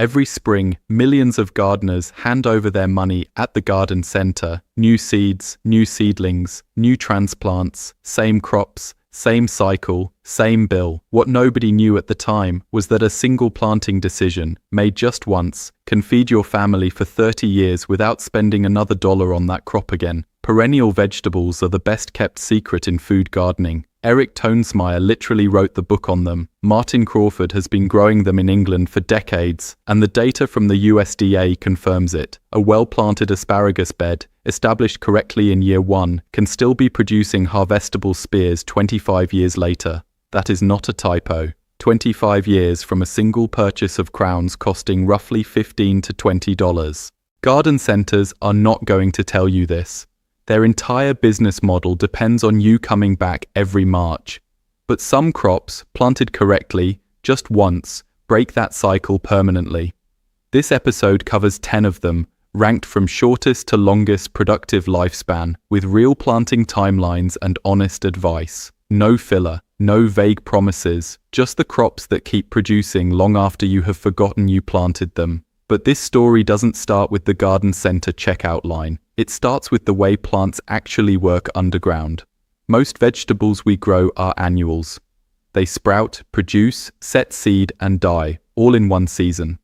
Every spring, millions of gardeners hand over their money at the garden center. New seeds, new seedlings, new transplants, same crops, same cycle, same bill. What nobody knew at the time was that a single planting decision, made just once, can feed your family for 30 years without spending another dollar on that crop again. Perennial vegetables are the best kept secret in food gardening. Eric Toensmeier literally wrote the book on them. Martin Crawford has been growing them in England for decades, and the data from the USDA confirms it. A well-planted asparagus bed, established correctly in year 1, can still be producing harvestable spears 25 years later. That is not a typo. 25 years from a single purchase of crowns costing roughly $15 to $20. Garden centers are not going to tell you this. Their entire business model depends on you coming back every March. But some crops, planted correctly, just once, break that cycle permanently. This episode covers 10 of them, ranked from shortest to longest productive lifespan, with real planting timelines and honest advice. No filler, no vague promises, just the crops that keep producing long after you have forgotten you planted them. But this story doesn't start with the garden center checkout line. It starts with the way plants actually work underground. Most vegetables we grow are annuals. They sprout, produce, set seed, and die, all in one season.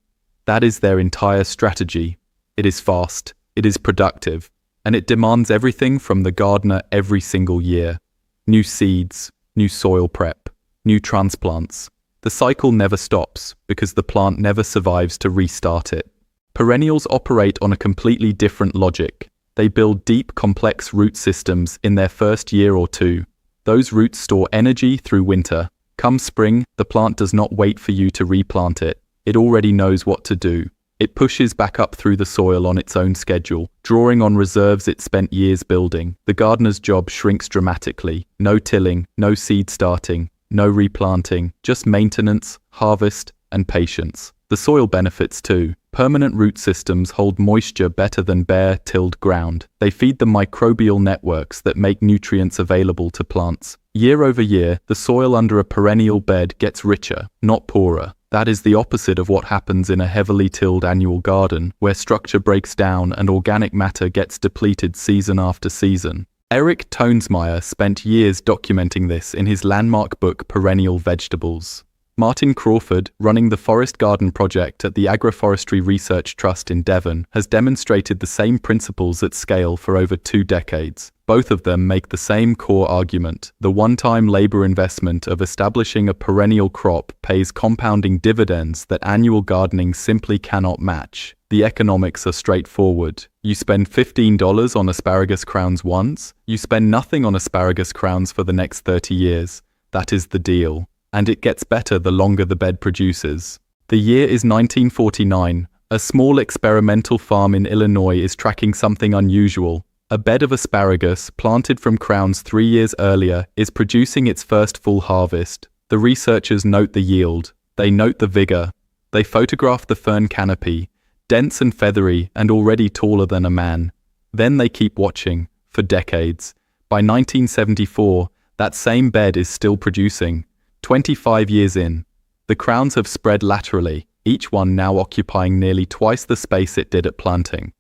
That is their entire strategy. It is fast, it is productive, and it demands everything from the gardener every single year. New seeds, new soil prep, new transplants. The cycle never stops because the plant never survives to restart it. Perennials operate on a completely different logic. They build deep, complex root systems in their first year or two. Those roots store energy through winter. Come spring, the plant does not wait for you to replant it. It already knows what to do. It pushes back up through the soil on its own schedule, drawing on reserves it spent years building. The gardener's job shrinks dramatically. No tilling, no seed starting, no replanting, just maintenance, harvest, and patience. The soil benefits too. Permanent root systems hold moisture better than bare, tilled ground. They feed the microbial networks that make nutrients available to plants. Year over year, the soil under a perennial bed gets richer, not poorer. That is the opposite of what happens in a heavily tilled annual garden, where structure breaks down and organic matter gets depleted season after season. Eric Toensmeier spent years documenting this in his landmark book Perennial Vegetables. Martin Crawford, running the Forest Garden Project at the Agroforestry Research Trust in Devon, has demonstrated the same principles at scale for over 2 decades. Both of them make the same core argument. The one-time labor investment of establishing a perennial crop pays compounding dividends that annual gardening simply cannot match. The economics are straightforward. You spend $15 on asparagus crowns once, you spend nothing on asparagus crowns for the next 30 years. That is the deal. And it gets better the longer the bed produces. The year is 1949. A small experimental farm in Illinois is tracking something unusual. A bed of asparagus, planted from crowns 3 years earlier, is producing its first full harvest. The researchers note the yield. They note the vigor. They photograph the fern canopy, dense and feathery and already taller than a man. Then they keep watching, for decades. By 1974, that same bed is still producing. 25 years in, the crowns have spread laterally, each one now occupying nearly twice the space it did at planting.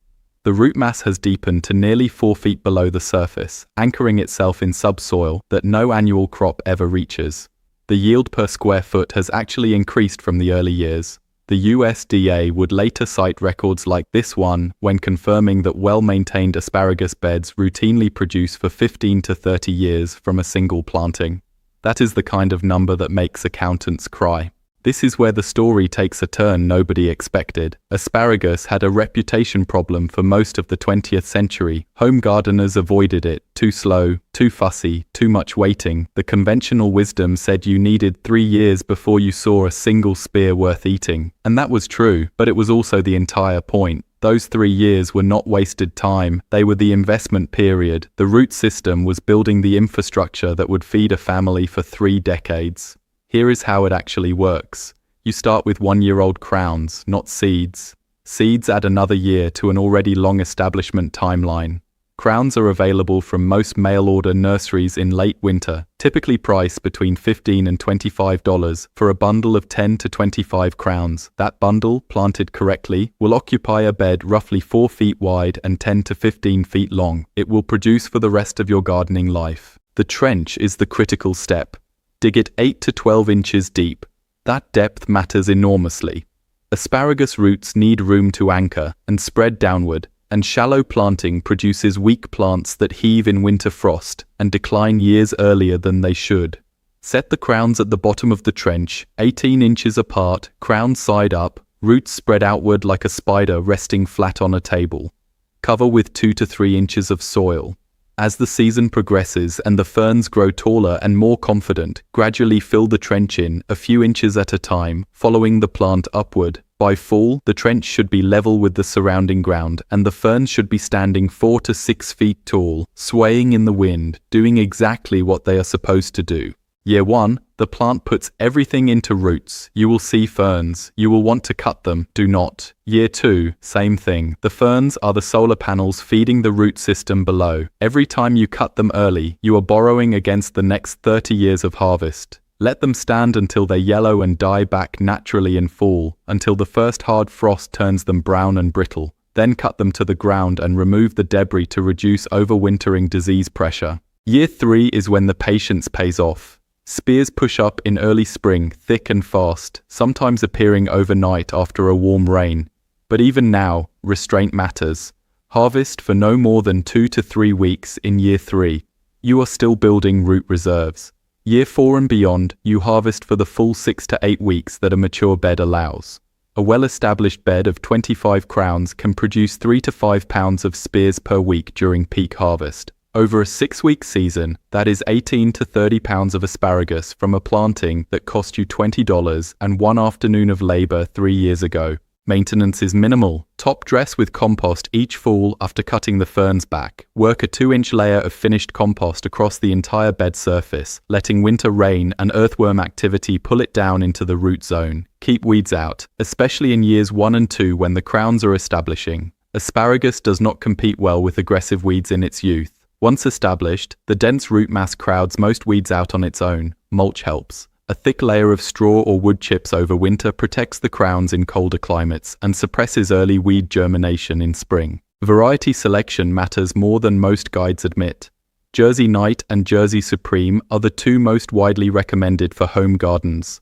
The root mass has deepened to nearly 4 feet below the surface, anchoring itself in subsoil that no annual crop ever reaches. The yield per square foot has actually increased from the early years. The USDA would later cite records like this one when confirming that well-maintained asparagus beds routinely produce for 15 to 30 years from a single planting. That is the kind of number that makes accountants cry. This is where the story takes a turn nobody expected. Asparagus had a reputation problem for most of the 20th century. Home gardeners avoided it. Too slow, too fussy, too much waiting. The conventional wisdom said you needed 3 years before you saw a single spear worth eating. And that was true, but it was also the entire point. Those 3 years were not wasted time, they were the investment period. The root system was building the infrastructure that would feed a family for 3 decades. Here is how it actually works. You start with 1-year-old crowns, not seeds. Seeds add another year to an already long establishment timeline. Crowns are available from most mail-order nurseries in late winter, typically priced between $15 and $25 for a bundle of 10 to 25 crowns. That bundle, planted correctly, will occupy a bed roughly 4 feet wide and 10 to 15 feet long. It will produce for the rest of your gardening life. The trench is the critical step. Dig it 8 to 12 inches deep. That depth matters enormously. Asparagus roots need room to anchor and spread downward, and shallow planting produces weak plants that heave in winter frost and decline years earlier than they should. Set the crowns at the bottom of the trench, 18 inches apart, crowns side up, roots spread outward like a spider resting flat on a table. Cover with 2 to 3 inches of soil. As the season progresses and the ferns grow taller and more confident, gradually fill the trench in a few inches at a time, following the plant upward. By fall, the trench should be level with the surrounding ground, and the ferns should be standing 4 to 6 feet tall, swaying in the wind, doing exactly what they are supposed to do. Year 1, the plant puts everything into roots. You will see ferns. You will want to cut them. Do not. Year 2, same thing. The ferns are the solar panels feeding the root system below. Every time you cut them early, you are borrowing against the next 30 years of harvest. Let them stand until they yellow and die back naturally in fall, until the first hard frost turns them brown and brittle. Then cut them to the ground and remove the debris to reduce overwintering disease pressure. Year 3 is when the patience pays off. Spears push up in early spring, thick and fast, sometimes appearing overnight after a warm rain. But even now, restraint matters. Harvest for no more than 2 to 3 weeks in year 3. You are still building root reserves. Year 4 and beyond, you harvest for the full 6 to 8 weeks that a mature bed allows. A well-established bed of 25 crowns can produce 3 to 5 pounds of spears per week during peak harvest. Over a 6-week season, that is 18 to 30 pounds of asparagus from a planting that cost you $20 and 1 afternoon of labor 3 years ago. Maintenance is minimal. Top dress with compost each fall after cutting the ferns back. Work a 2-inch layer of finished compost across the entire bed surface, letting winter rain and earthworm activity pull it down into the root zone. Keep weeds out, especially in years 1 and 2 when the crowns are establishing. Asparagus does not compete well with aggressive weeds in its youth. Once established, the dense root mass crowds most weeds out on its own. Mulch helps. A thick layer of straw or wood chips over winter protects the crowns in colder climates and suppresses early weed germination in spring. Variety selection matters more than most guides admit. Jersey Knight and Jersey Supreme are the 2 most widely recommended for home gardens.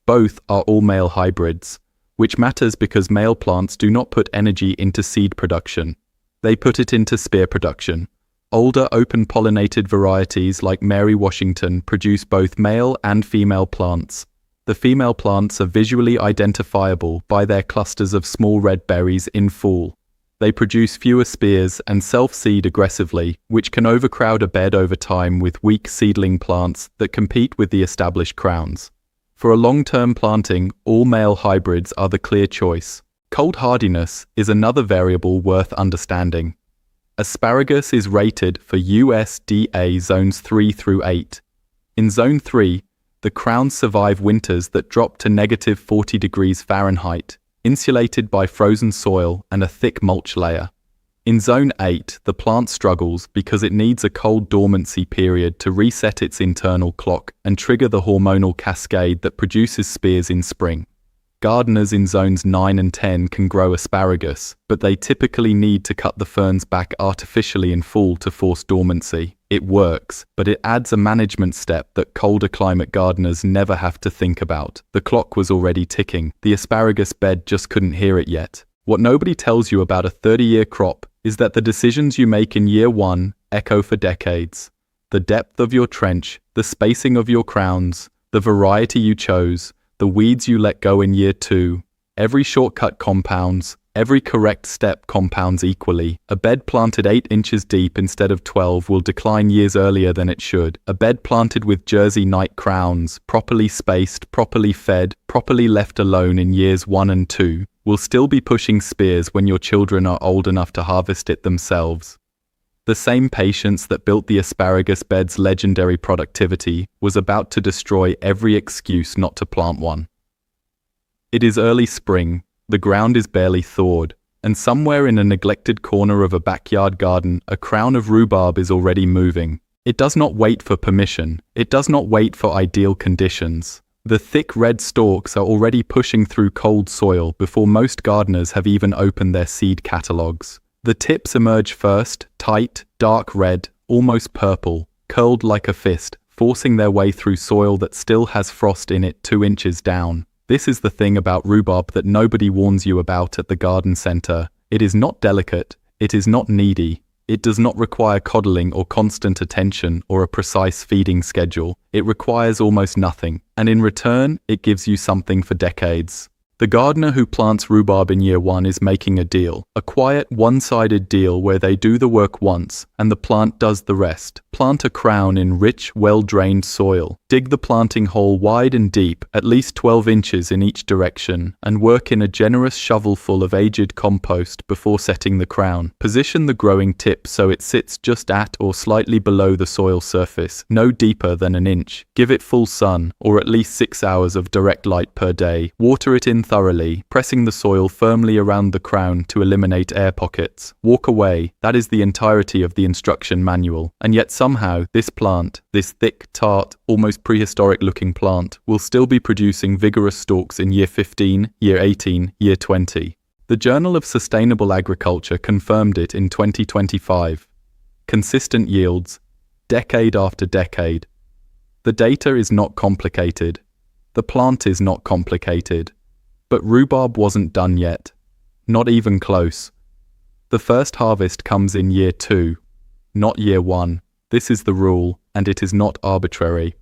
Both are all-male hybrids, which matters because male plants do not put energy into seed production. They put it into spear production. Older open-pollinated varieties like Mary Washington produce both male and female plants. The female plants are visually identifiable by their clusters of small red berries in fall. They produce fewer spears and self-seed aggressively, which can overcrowd a bed over time with weak seedling plants that compete with the established crowns. For a long-term planting, all male hybrids are the clear choice. Cold hardiness is another variable worth understanding. Asparagus is rated for USDA zones 3 through 8. In zone 3, the crowns survive winters that drop to negative 40 degrees Fahrenheit, insulated by frozen soil and a thick mulch layer. In zone 8, the plant struggles because it needs a cold dormancy period to reset its internal clock and trigger the hormonal cascade that produces spears in spring. Gardeners in zones 9 and 10 can grow asparagus, but they typically need to cut the ferns back artificially in fall to force dormancy. It works, but it adds a management step that colder climate gardeners never have to think about. The clock was already ticking. The asparagus bed just couldn't hear it yet. What nobody tells you about a 30-year crop is that the decisions you make in year 1 echo for decades. The depth of your trench, the spacing of your crowns, the variety you chose, the weeds you let go in year 2. Every shortcut compounds. Every correct step compounds equally. A bed planted 8 inches deep instead of 12 will decline years earlier than it should. A bed planted with Jersey Knight crowns, properly spaced, properly fed, properly left alone in years 1 and 2, will still be pushing spears when your children are old enough to harvest it themselves. The same patience that built the asparagus bed's legendary productivity was about to destroy every excuse not to plant one. It is early spring. The ground is barely thawed. and somewhere in a neglected corner of a backyard garden, a crown of rhubarb is already moving. It does not wait for permission. It does not wait for ideal conditions. The thick red stalks are already pushing through cold soil before most gardeners have even opened their seed catalogs. The tips emerge first, tight, dark red, almost purple, curled like a fist, forcing their way through soil that still has frost in it 2 inches down. This is the thing about rhubarb that nobody warns you about at the garden center. It is not delicate. It is not needy. It does not require coddling or constant attention or a precise feeding schedule. It requires almost nothing, and in return, it gives you something for decades. The gardener who plants rhubarb in year 1 is making a deal, a quiet, one-sided deal where they do the work once and the plant does the rest. Plant a crown in rich, well-drained soil. Dig the planting hole wide and deep, at least 12 inches in each direction, and work in a generous shovelful of aged compost before setting the crown. Position the growing tip so it sits just at or slightly below the soil surface, no deeper than an inch. Give it full sun, or at least 6 hours of direct light per day. Water it in thoroughly, pressing the soil firmly around the crown to eliminate air pockets. Walk away. That is the entirety of the instruction manual. And yet somehow, this plant, this thick, tart, almost prehistoric-looking plant, will still be producing vigorous stalks in year 15, year 18, year 20. The Journal of Sustainable Agriculture confirmed it in 2025. Consistent yields, decade after decade. The data is not complicated. The plant is not complicated. But rhubarb wasn't done yet. Not even close. The first harvest comes in year 2, not year 1. This is the rule, and it is not arbitrary.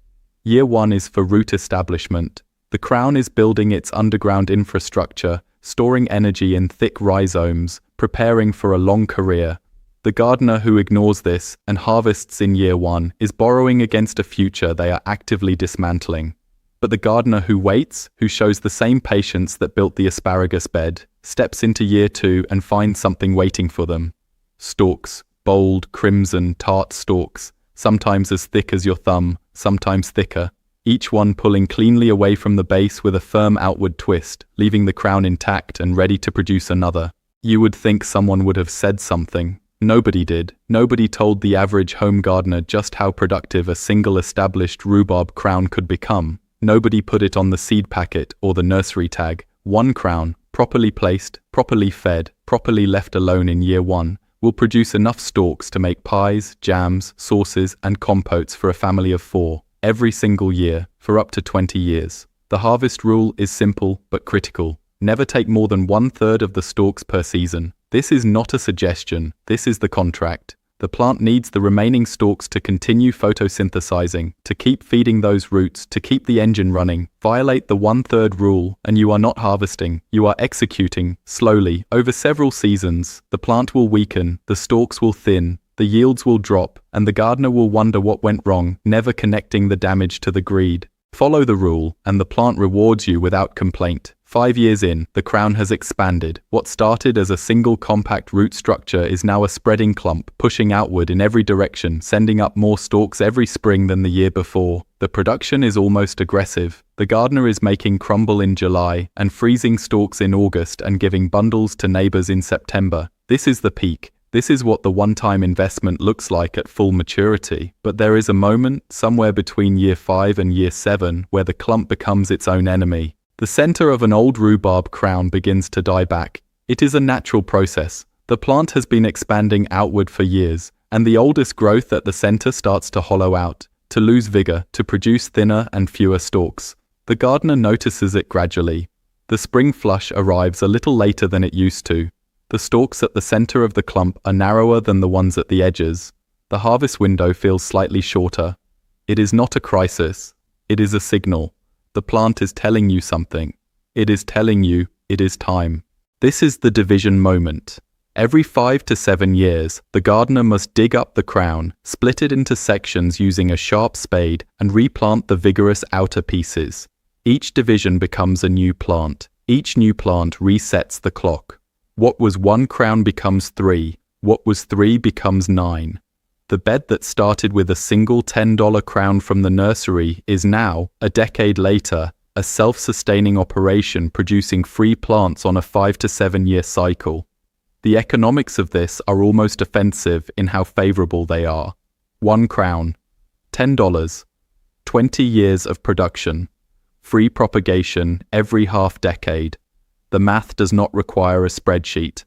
Year 1 is for root establishment. The crown is building its underground infrastructure, storing energy in thick rhizomes, preparing for a long career. The gardener who ignores this and harvests in year 1 is borrowing against a future they are actively dismantling. But the gardener who waits, who shows the same patience that built the asparagus bed, steps into year 2 and finds something waiting for them. Stalks, bold, crimson, tart stalks, sometimes as thick as your thumb, sometimes thicker, each one pulling cleanly away from the base with a firm outward twist, leaving the crown intact and ready to produce another. You would think someone would have said something. Nobody did. Nobody told the average home gardener just how productive a single established rhubarb crown could become. Nobody put it on the seed packet or the nursery tag. One crown, properly placed, properly fed, properly left alone in year 1, will produce enough stalks to make pies, jams, sauces, and compotes for a family of 4, every single year, for up to 20 years. The harvest rule is simple but critical. Never take more than 1/3 of the stalks per season. This is not a suggestion, this is the contract. The plant needs the remaining stalks to continue photosynthesizing, to keep feeding those roots, to keep the engine running. Violate the 1/3 rule, and you are not harvesting, you are executing, slowly, over several seasons. The plant will weaken, the stalks will thin, the yields will drop, and the gardener will wonder what went wrong, never connecting the damage to the greed. Follow the rule, and the plant rewards you without complaint. 5 years in, the crown has expanded. What started as a single compact root structure is now a spreading clump, pushing outward in every direction, sending up more stalks every spring than the year before. The production is almost aggressive. The gardener is making crumble in July, and freezing stalks in August and giving bundles to neighbors in September. This is the peak. This is what the one-time investment looks like at full maturity. But there is a moment, somewhere between year 5 and year 7, where the clump becomes its own enemy. The center of an old rhubarb crown begins to die back. It is a natural process. The plant has been expanding outward for years, and the oldest growth at the center starts to hollow out, to lose vigor, to produce thinner and fewer stalks. The gardener notices it gradually. The spring flush arrives a little later than it used to. The stalks at the center of the clump are narrower than the ones at the edges. The harvest window feels slightly shorter. It is not a crisis. It is a signal. The plant is telling you something. It is telling you it is time. This is the division moment. Every 5 to 7 years, the gardener must dig up the crown, split it into sections using a sharp spade, and replant the vigorous outer pieces. Each division becomes a new plant. Each new plant resets the clock. What was 1 crown becomes 3. What was 3 becomes 9. The bed that started with a single $10 crown from the nursery is now, a decade later, a self-sustaining operation producing free plants on a 5 to 7 year cycle. The economics of this are almost offensive in how favorable they are. 1 crown, $10, 20 years of production, free propagation every half decade. The math does not require a spreadsheet.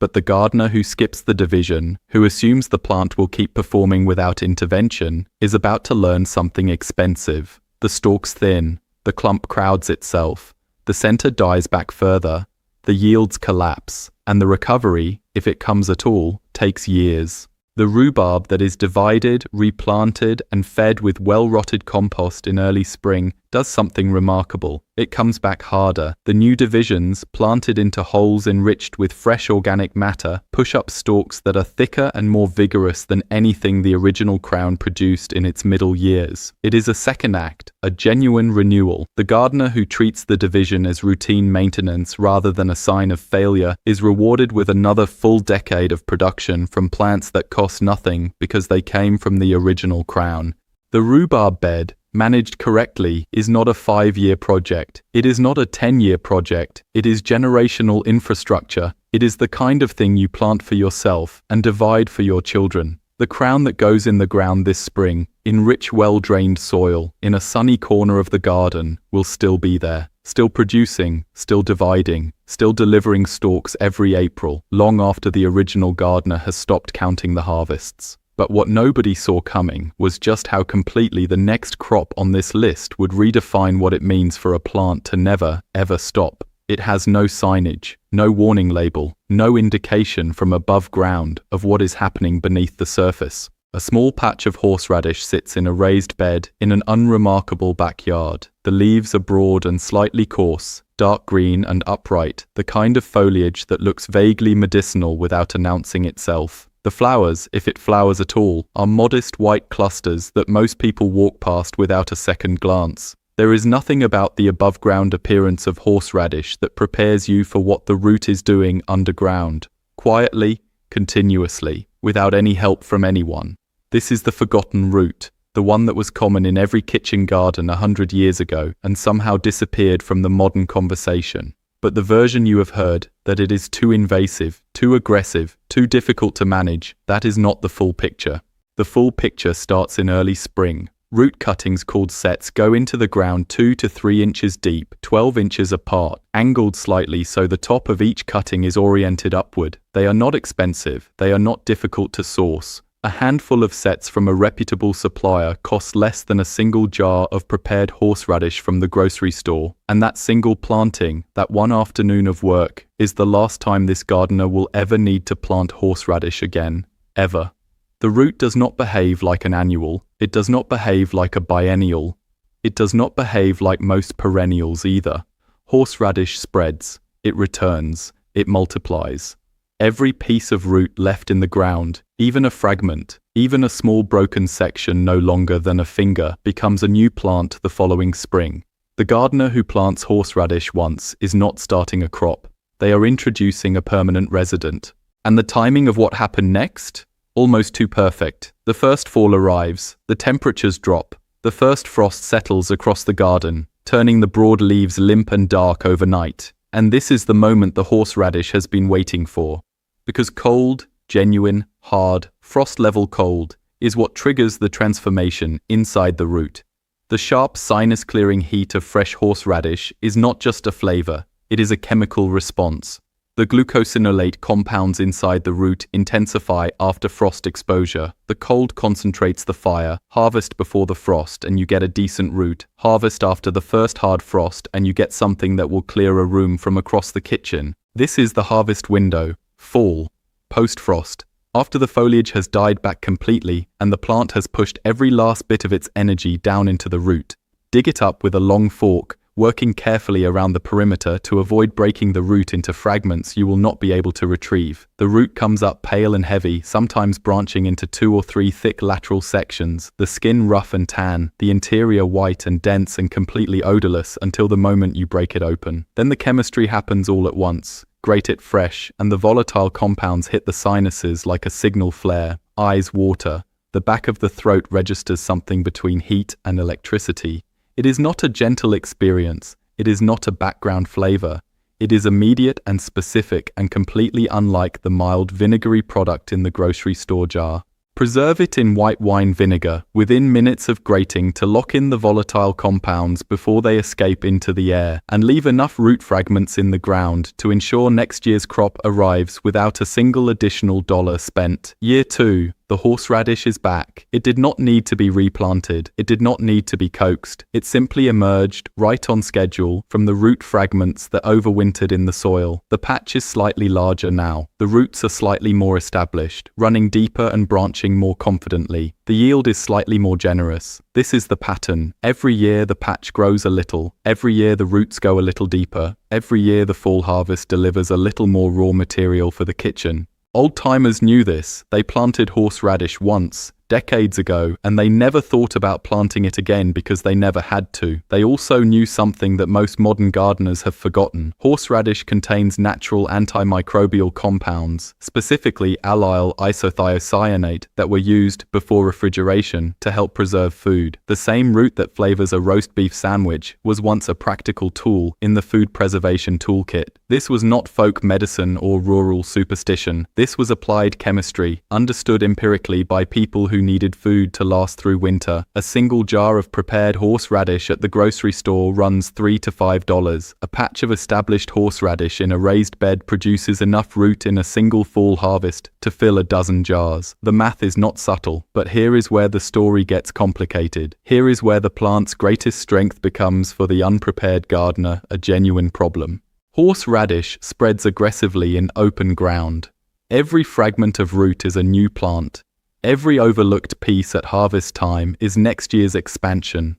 But the gardener who skips the division, who assumes the plant will keep performing without intervention, is about to learn something expensive. The stalks thin, the clump crowds itself, the center dies back further, the yields collapse, and the recovery, if it comes at all, takes years. The rhubarb that is divided, replanted, and fed with well-rotted compost in early spring does something remarkable. It comes back harder. The new divisions, planted into holes enriched with fresh organic matter, push up stalks that are thicker and more vigorous than anything the original crown produced in its middle years. It is a second act, a genuine renewal. The gardener who treats the division as routine maintenance rather than a sign of failure is rewarded with another full decade of production from plants that cost nothing because they came from the original crown. The rhubarb bed, managed correctly, is not a 5-year project. It is not a 10-year project. It is generational infrastructure. It is the kind of thing you plant for yourself and divide for your children. The crown that goes in the ground this spring, in rich, well-drained soil, in a sunny corner of the garden, will still be there. Still producing, still dividing, still delivering stalks every April, long after the original gardener has stopped counting the harvests. But what nobody saw coming was just how completely the next crop on this list would redefine what it means for a plant to never, ever stop. It has no signage, no warning label, no indication from above ground of what is happening beneath the surface. A small patch of horseradish sits in a raised bed in an unremarkable backyard. The leaves are broad and slightly coarse, dark green and upright, the kind of foliage that looks vaguely medicinal without announcing itself. The flowers, if it flowers at all, are modest white clusters that most people walk past without a second glance. There is nothing about the above-ground appearance of horseradish that prepares you for what the root is doing underground, quietly, continuously, without any help from anyone. This is the forgotten root, the one that was common in every kitchen garden 100 years ago and somehow disappeared from the modern conversation. But the version you have heard, that it is too invasive, too aggressive, too difficult to manage, that is not the full picture. The full picture starts in early spring. Root cuttings called sets go into the ground 2 to 3 inches deep, 12 inches apart, angled slightly so the top of each cutting is oriented upward. They are not expensive, they are not difficult to source. A handful of sets from a reputable supplier costs less than a single jar of prepared horseradish from the grocery store, and that single planting, that one afternoon of work, is the last time this gardener will ever need to plant horseradish again, ever. The root does not behave like an annual, it does not behave like a biennial, it does not behave like most perennials either. Horseradish spreads, it returns, it multiplies. Every piece of root left in the ground, even a fragment, even a small broken section no longer than a finger, becomes a new plant the following spring. The gardener who plants horseradish once is not starting a crop. They are introducing a permanent resident. And the timing of what happened next? Almost too perfect. The first fall arrives, the temperatures drop, the first frost settles across the garden, turning the broad leaves limp and dark overnight. And this is the moment the horseradish has been waiting for. Because cold, genuine, hard, frost-level cold is what triggers the transformation inside the root. The sharp, sinus-clearing heat of fresh horseradish is not just a flavor, it is a chemical response. The glucosinolate compounds inside the root intensify after frost exposure. The cold concentrates the fire. Harvest before the frost and you get a decent root. Harvest after the first hard frost and you get something that will clear a room from across the kitchen. This is the harvest window. Fall. Post-frost. After the foliage has died back completely and the plant has pushed every last bit of its energy down into the root. Dig it up with a long fork, working carefully around the perimeter to avoid breaking the root into fragments you will not be able to retrieve. The root comes up pale and heavy, sometimes branching into 2 or 3 thick lateral sections, the skin rough and tan, the interior white and dense and completely odorless until the moment you break it open. Then the chemistry happens all at once. Grate it fresh, and the volatile compounds hit the sinuses like a signal flare. Eyes water. The back of the throat registers something between heat and electricity. It is not a gentle experience. It is not a background flavor. It is immediate and specific and completely unlike the mild vinegary product in the grocery store jar. Preserve it in white wine vinegar within minutes of grating to lock in the volatile compounds before they escape into the air, and leave enough root fragments in the ground to ensure next year's crop arrives without a single additional dollar spent. Year 2. The horseradish is back. It did not need to be replanted. It did not need to be coaxed. It simply emerged, right on schedule, from the root fragments that overwintered in the soil. The patch is slightly larger now. The roots are slightly more established, running deeper and branching more confidently. The yield is slightly more generous. This is the pattern. Every year the patch grows a little. Every year the roots go a little deeper. Every year the fall harvest delivers a little more raw material for the kitchen. Old-timers knew this. They planted horseradish once, decades ago, and they never thought about planting it again because they never had to. They also knew something that most modern gardeners have forgotten. Horseradish contains natural antimicrobial compounds, specifically allyl isothiocyanate, that were used before refrigeration to help preserve food. The same root that flavors a roast beef sandwich was once a practical tool in the food preservation toolkit. This was not folk medicine or rural superstition. This was applied chemistry, understood empirically by people who needed food to last through winter. A single jar of prepared horseradish at the grocery store runs $3 to $5. A patch of established horseradish in a raised bed produces enough root in a single fall harvest to fill a dozen jars. The math is not subtle, but here is where the story gets complicated. Here is where the plant's greatest strength becomes, for the unprepared gardener, a genuine problem. Horseradish spreads aggressively in open ground. Every fragment of root is a new plant. Every overlooked piece at harvest time is next year's expansion.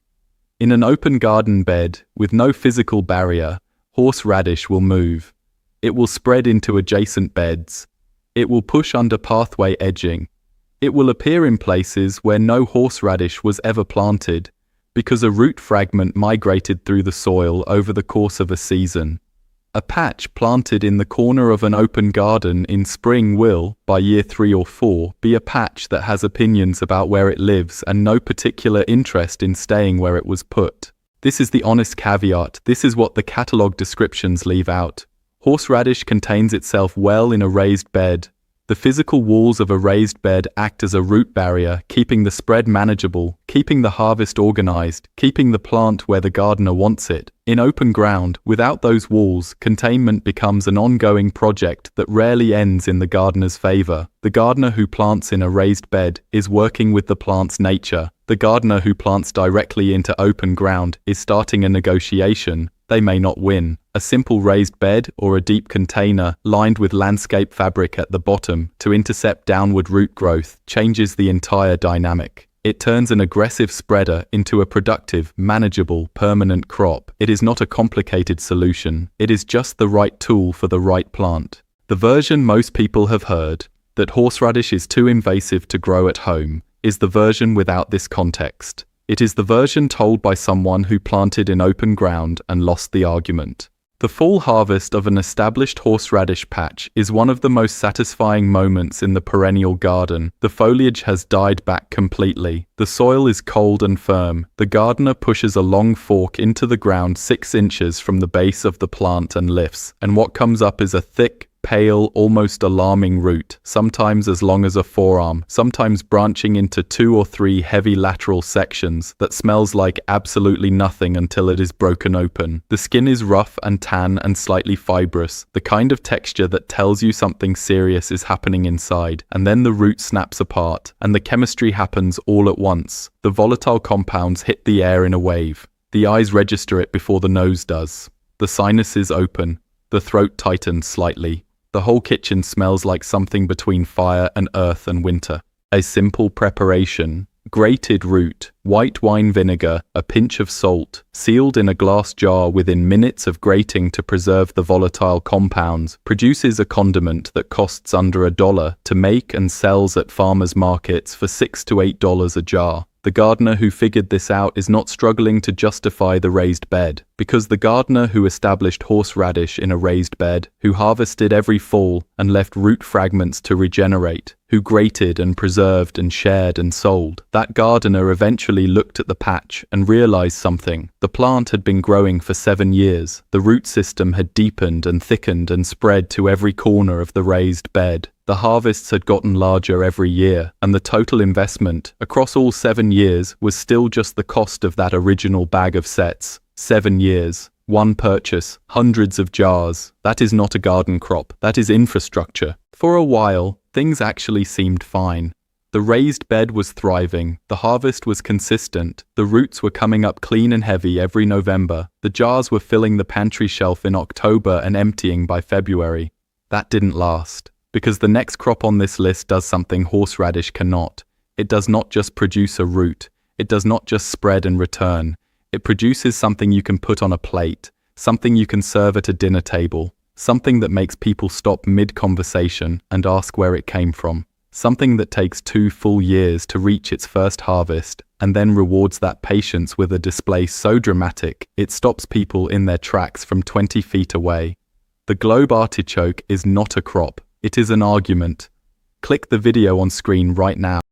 In an open garden bed, with no physical barrier, horseradish will move. It will spread into adjacent beds. It will push under pathway edging. It will appear in places where no horseradish was ever planted, because a root fragment migrated through the soil over the course of a season. A patch planted in the corner of an open garden in spring will, by year 3 or 4, be a patch that has opinions about where it lives and no particular interest in staying where it was put. This is the honest caveat. This is what the catalogue descriptions leave out. Horseradish contains itself well in a raised bed. The physical walls of a raised bed act as a root barrier, keeping the spread manageable, keeping the harvest organized, keeping the plant where the gardener wants it. In open ground, without those walls, containment becomes an ongoing project that rarely ends in the gardener's favor. The gardener who plants in a raised bed is working with the plant's nature. The gardener who plants directly into open ground is starting a negotiation. They may not win. A simple raised bed or a deep container lined with landscape fabric at the bottom to intercept downward root growth changes the entire dynamic. It turns an aggressive spreader into a productive, manageable, permanent crop. It is not a complicated solution. It is just the right tool for the right plant. The version most people have heard, that horseradish is too invasive to grow at home, is the version without this context. It is the version told by someone who planted in open ground and lost the argument. The fall harvest of an established horseradish patch is one of the most satisfying moments in the perennial garden. The foliage has died back completely. The soil is cold and firm. The gardener pushes a long fork into the ground 6 inches from the base of the plant and lifts, and what comes up is a thick, pale, almost alarming root, sometimes as long as a forearm, sometimes branching into 2 or 3 heavy lateral sections that smells like absolutely nothing until it is broken open. The skin is rough and tan and slightly fibrous, the kind of texture that tells you something serious is happening inside, and then the root snaps apart, and the chemistry happens all at once. The volatile compounds hit the air in a wave. The eyes register it before the nose does. The sinuses open. The throat tightens slightly. The whole kitchen smells like something between fire and earth and winter. A simple preparation: grated root, white wine vinegar, a pinch of salt, sealed in a glass jar within minutes of grating to preserve the volatile compounds, produces a condiment that costs under $1 to make and sells at farmers' markets for $6 to $8 a jar. The gardener who figured this out is not struggling to justify the raised bed, because the gardener who established horseradish in a raised bed, who harvested every fall and left root fragments to regenerate, who grated and preserved and shared and sold. That gardener eventually looked at the patch and realized something. The plant had been growing for 7 years. The root system had deepened and thickened and spread to every corner of the raised bed. The harvests had gotten larger every year, and the total investment across all 7 years was still just the cost of that original bag of sets. 7 years. One purchase, hundreds of jars. That is not a garden crop, that is infrastructure. For a while, things actually seemed fine. The raised bed was thriving, the harvest was consistent, the roots were coming up clean and heavy every November, the jars were filling the pantry shelf in October and emptying by February. That didn't last, because the next crop on this list does something horseradish cannot. It does not just produce a root, it does not just spread and return. It produces something you can put on a plate, something you can serve at a dinner table, something that makes people stop mid-conversation and ask where it came from, something that takes 2 full years to reach its first harvest and then rewards that patience with a display so dramatic it stops people in their tracks from 20 feet away. The globe artichoke is not a crop, it is an argument. Click the video on screen right now.